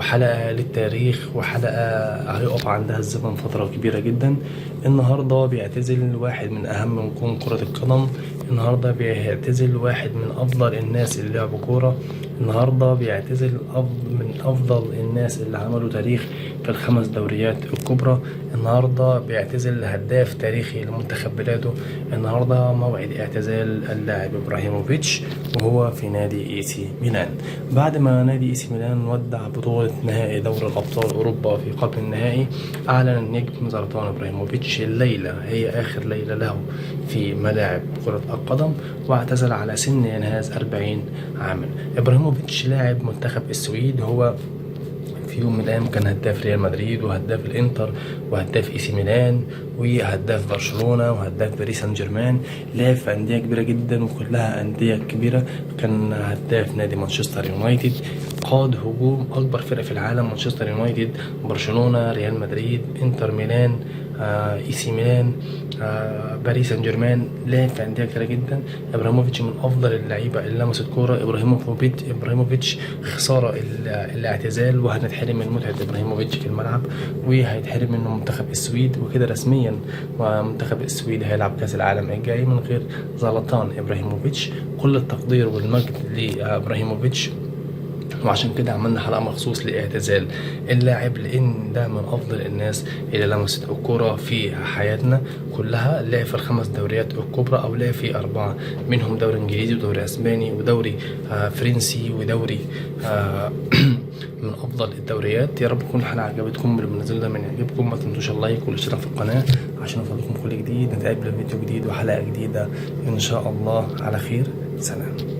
وحلقة للتاريخ، وحلقة هيقف عندها الزمن فترة كبيرة جدا. النهاردة بيعتزل واحد من أهم نجوم كرة القدم، النهاردة بيعتزل واحد من أفضل الناس اللي لعبوا كورة، النهاردة بيعتزل من أفضل الناس اللي عملوا تاريخ في الخمس دوريات الكبرى، النهاردة بيعتزل هداف تاريخي لمنتخب بلاده. النهاردة موعد اعتزال اللاعب إبراهيموفيتش وهو في نادي اي سي ميلان، بعد ما نادي اي سي ميلان ودع بطولة نهائي دوري الأبطال أوروبا في قبل النهائي. أعلن النجم زلاتان إبراهيموفيتش الليلة هي آخر ليلة له في ملاعب كرة القدم، واعتزل على سن يناهز 40 عاما. إبراهيموفيتش لاعب منتخب السويد، هو في يوم من الأيام كان هداف ريال مدريد وهداف الإنتر وهداف إي سي ميلان وهداف برشلونة وهداف باريس سان جيرمان، لعب في أندية كبيرة جدا وكلها أندية كبيرة، كان هداف نادي مانشستر يونايتد، قاد هجوم أكبر فرق في العالم، مانشستر يونايتد، برشلونة، ريال مدريد، إنتر ميلان، اي سي ميلان، باريس سان جيرمان، لعب في أندية كتيرة جدا. إبراهيموفيتش من أفضل اللعيبة اللي لمست كورة. إبراهيموفيتش خسارة الاعتزال، وهنتحرم من متعة إبراهيموفيتش في الملعب، وهيتحرم منه منتخب السويد، وكده رسميا ومنتخب السويد هيلعب كأس العالم الجاي من غير زلاتان إبراهيموفيتش. كل التقدير والمجد لإبراهيموفيتش، وعشان كده عملنا حلقة مخصوص لاعتزال اللاعب، لأن ده من أفضل الناس اللي لمست الكورة في حياتنا كلها. لعب في الخمس دوريات الكبرى، أو لعب في 4 منهم، دوري إنجليزي ودوري أسباني ودوري فرنسي ودوري من أفضل الدوريات. يا رب تكون الحلقة عجبتكم، اللي بنزل ده من يعجبكم ما تنسوش اللايك والاشتراك في القناة عشان أوصلكم كل جديد. نتقابل في فيديو جديد وحلقة جديدة إن شاء الله على خير. سلام.